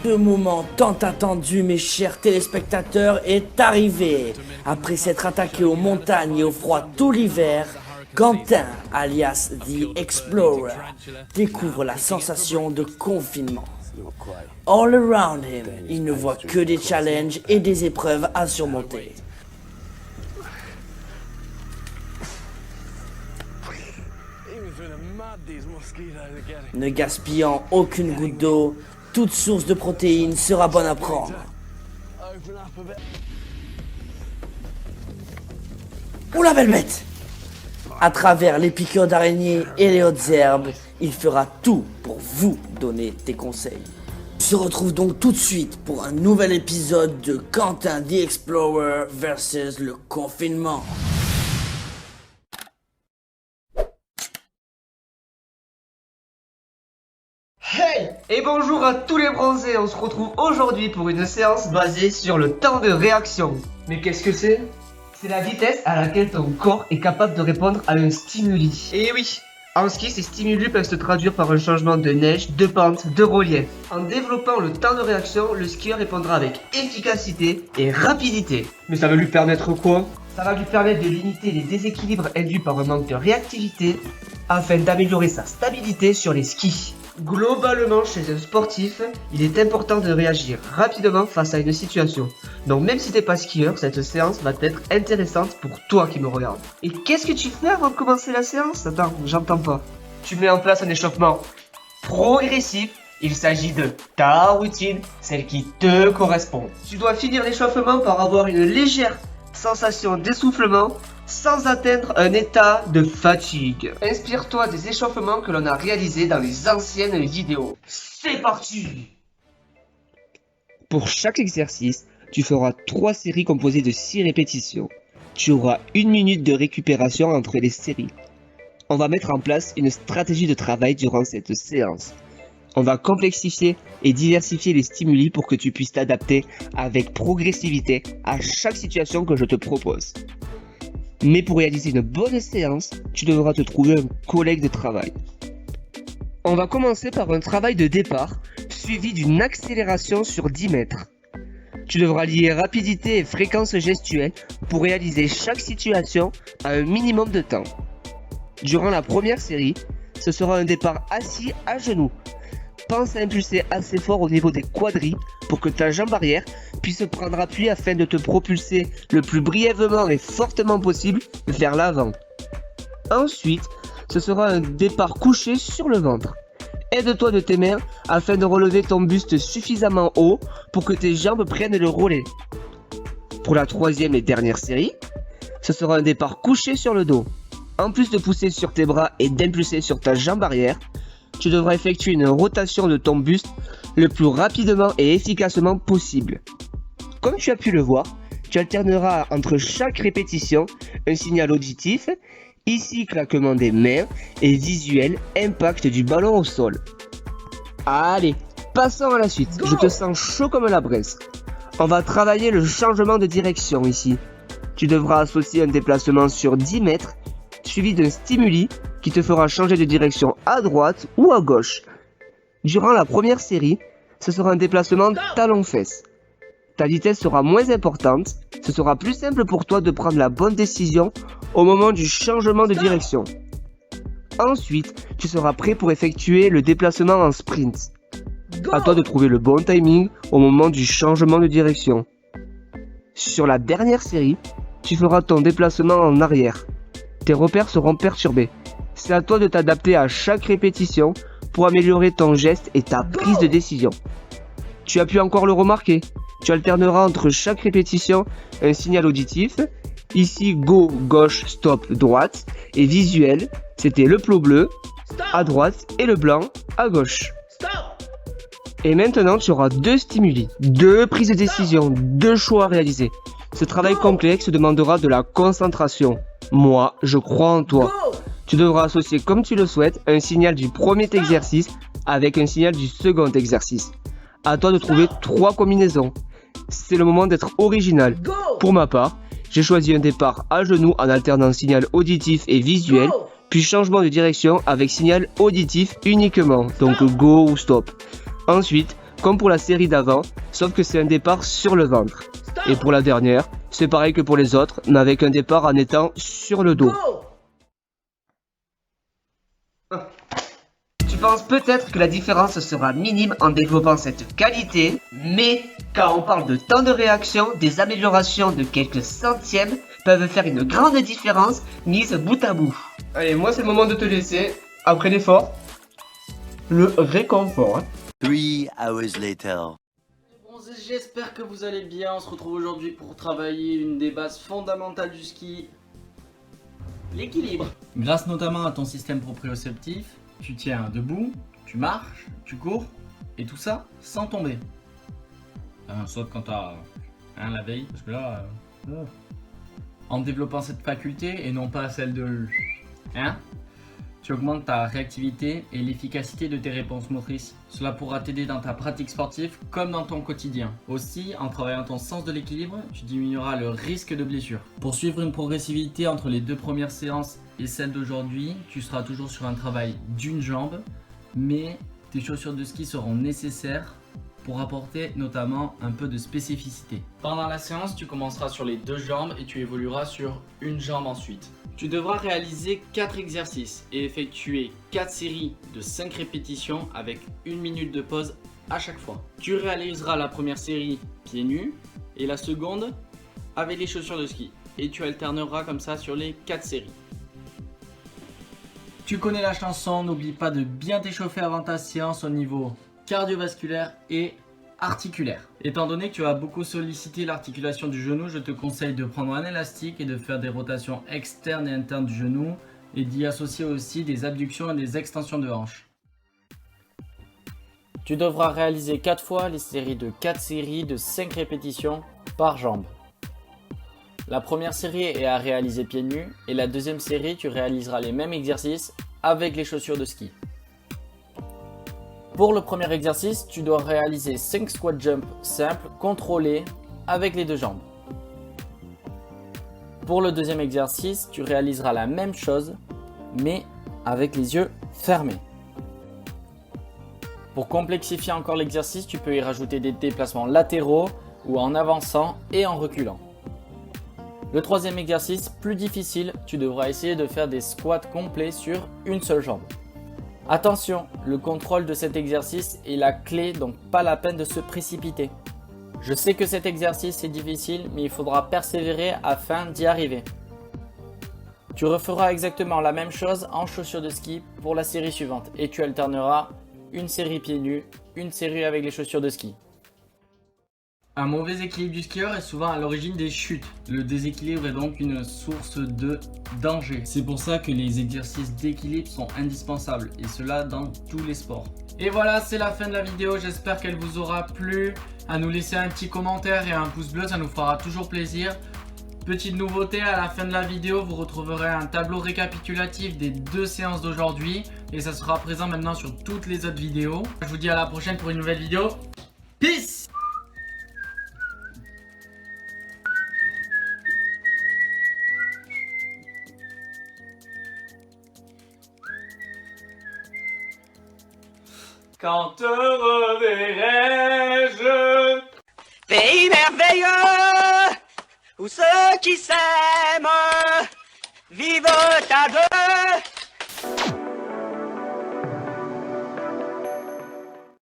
Ce moment tant attendu, mes chers téléspectateurs, est arrivé. Après s'être attaqué aux montagnes et au froid tout l'hiver, Quentin, alias The Explorer, découvre la sensation de confinement. All around him, il ne voit que des challenges et des épreuves à surmonter. Ne gaspillant aucune goutte d'eau, toute source de protéines sera bonne à prendre. Ou la belle bête! À travers les piqûres d'araignées et les hautes herbes, il fera tout pour vous donner des conseils. On se retrouve donc tout de suite pour un nouvel épisode de Quentin the Explorer versus le confinement. Hey et bonjour à tous les bronzés, on se retrouve aujourd'hui pour une séance basée sur le temps de réaction. Mais qu'est-ce que c'est? C'est la vitesse à laquelle ton corps est capable de répondre à un stimuli. Et oui, en ski, ces stimuli peuvent se traduire par un changement de neige, de pente, de relief. En développant le temps de réaction, le skieur répondra avec efficacité et rapidité. Mais ça va lui permettre quoi? Ça va lui permettre de limiter les déséquilibres induits par un manque de réactivité afin d'améliorer sa stabilité sur les skis. Globalement, chez un sportif, il est important de réagir rapidement face à une situation. Donc même si t'es pas skieur, cette séance va être intéressante pour toi qui me regarde. Et qu'est-ce que tu fais avant de commencer la séance? Attends, j'entends pas. Tu mets en place un échauffement progressif. Il s'agit de ta routine, celle qui te correspond. Tu dois finir l'échauffement par avoir une légère sensation d'essoufflement sans atteindre un état de fatigue. Inspire-toi des échauffements que l'on a réalisés dans les anciennes vidéos. C'est parti! Pour chaque exercice, tu feras 3 séries composées de 6 répétitions. Tu auras 1 minute de récupération entre les séries. On va mettre en place une stratégie de travail durant cette séance. On va complexifier et diversifier les stimuli pour que tu puisses t'adapter avec progressivité à chaque situation que je te propose. Mais pour réaliser une bonne séance, tu devras te trouver un collègue de travail. On va commencer par un travail de départ, suivi d'une accélération sur 10 mètres. Tu devras lier rapidité et fréquence gestuelle pour réaliser chaque situation à un minimum de temps. Durant la première série, ce sera un départ assis à genoux. Pense à impulser assez fort au niveau des quadris pour que ta jambe arrière puisse prendre appui afin de te propulser le plus brièvement et fortement possible vers l'avant. Ensuite, ce sera un départ couché sur le ventre. Aide-toi de tes mains afin de relever ton buste suffisamment haut pour que tes jambes prennent le relais. Pour la troisième et dernière série, ce sera un départ couché sur le dos. En plus de pousser sur tes bras et d'impulser sur ta jambe arrière, tu devras effectuer une rotation de ton buste le plus rapidement et efficacement possible. Comme tu as pu le voir, tu alterneras entre chaque répétition un signal auditif, ici claquement des mains, et visuel, impact du ballon au sol. Allez, passons à la suite. Je te sens chaud comme la braise. On va travailler le changement de direction ici. Tu devras associer un déplacement sur 10 mètres, suivi d'un stimuli qui te fera changer de direction à droite ou à gauche. Durant la première série, ce sera un déplacement talon-fesse. Ta vitesse sera moins importante, ce sera plus simple pour toi de prendre la bonne décision au moment du changement de direction. Ensuite, tu seras prêt pour effectuer le déplacement en sprint. À toi de trouver le bon timing au moment du changement de direction. Sur la dernière série, tu feras ton déplacement en arrière. Tes repères seront perturbés. C'est à toi de t'adapter à chaque répétition pour améliorer ton geste et ta prise de décision. Tu as pu encore le remarquer, tu alterneras entre chaque répétition un signal auditif, ici go, gauche, stop, droite, et visuel, c'était le plot bleu à droite et le blanc à gauche. Et maintenant tu auras 2 stimuli, 2 prises de décision, 2 choix à réaliser. Ce travail complexe demandera de la concentration. Moi, je crois en toi. Tu devras associer comme tu le souhaites un signal du premier exercice avec un signal du second exercice. À toi de trouver 3 combinaisons. C'est le moment d'être original. Pour ma part, j'ai choisi un départ à genoux en alternant signal auditif et visuel, puis changement de direction avec signal auditif uniquement, donc go ou stop. Ensuite, comme pour la série d'avant, sauf que c'est un départ sur le ventre. Et pour la dernière, c'est pareil que pour les autres, mais avec un départ en étant sur le dos. Tu penses peut-être que la différence sera minime en développant cette qualité, mais quand on parle de temps de réaction, des améliorations de quelques centièmes peuvent faire une grande différence mise bout à bout. Allez, moi c'est le moment de te laisser, après l'effort, le réconfort. 3 hours later. J'espère que vous allez bien. On se retrouve aujourd'hui pour travailler une des bases fondamentales du ski, l'équilibre. Grâce notamment à ton système proprioceptif, tu tiens debout, tu marches, tu cours, et tout ça sans tomber. Sauf quand t'as la veille, parce que là... En développant cette faculté, et non pas celle de... tu augmentes ta réactivité et l'efficacité de tes réponses motrices. Cela pourra t'aider dans ta pratique sportive comme dans ton quotidien. Aussi, en travaillant ton sens de l'équilibre, tu diminueras le risque de blessure. Pour suivre une progressivité entre les 2 premières séances et celle d'aujourd'hui, tu seras toujours sur un travail d'une jambe, mais tes chaussures de ski seront nécessaires pour apporter notamment un peu de spécificité. Pendant la séance, tu commenceras sur les 2 jambes et tu évolueras sur une jambe ensuite. Tu devras réaliser 4 exercices et effectuer 4 séries de 5 répétitions avec 1 minute de pause à chaque fois. Tu réaliseras la première série pieds nus et la seconde avec les chaussures de ski. Et tu alterneras comme ça sur les 4 séries. Tu connais la chanson, n'oublie pas de bien t'échauffer avant ta séance au niveau cardiovasculaire et articulaire. Étant donné que tu as beaucoup sollicité l'articulation du genou, je te conseille de prendre un élastique et de faire des rotations externes et internes du genou et d'y associer aussi des abductions et des extensions de hanches. Tu devras réaliser 4 fois les séries de 4 séries de 5 répétitions par jambe. La première série est à réaliser pieds nus et la deuxième série tu réaliseras les mêmes exercices avec les chaussures de ski. Pour le premier exercice, tu dois réaliser 5 squat jump simples contrôlés avec les 2 jambes. Pour le deuxième exercice, tu réaliseras la même chose mais avec les yeux fermés. Pour complexifier encore l'exercice, tu peux y rajouter des déplacements latéraux ou en avançant et en reculant. Le troisième exercice, plus difficile, tu devras essayer de faire des squats complets sur une seule jambe. Attention, le contrôle de cet exercice est la clé, donc pas la peine de se précipiter. Je sais que cet exercice est difficile, mais il faudra persévérer afin d'y arriver. Tu referas exactement la même chose en chaussures de ski pour la série suivante et tu alterneras une série pieds nus, une série avec les chaussures de ski. Un mauvais équilibre du skieur est souvent à l'origine des chutes. Le déséquilibre est donc une source de danger. C'est pour ça que les exercices d'équilibre sont indispensables et cela dans tous les sports. Et voilà, c'est la fin de la vidéo. J'espère qu'elle vous aura plu. À nous laisser un petit commentaire et un pouce bleu, ça nous fera toujours plaisir. Petite nouveauté, à la fin de la vidéo, vous retrouverez un tableau récapitulatif des 2 séances d'aujourd'hui et ça sera présent maintenant sur toutes les autres vidéos. Je vous dis à la prochaine pour une nouvelle vidéo. Peace! Quand te reverrai-je? Pays merveilleux, où ceux qui s'aiment vivent à deux.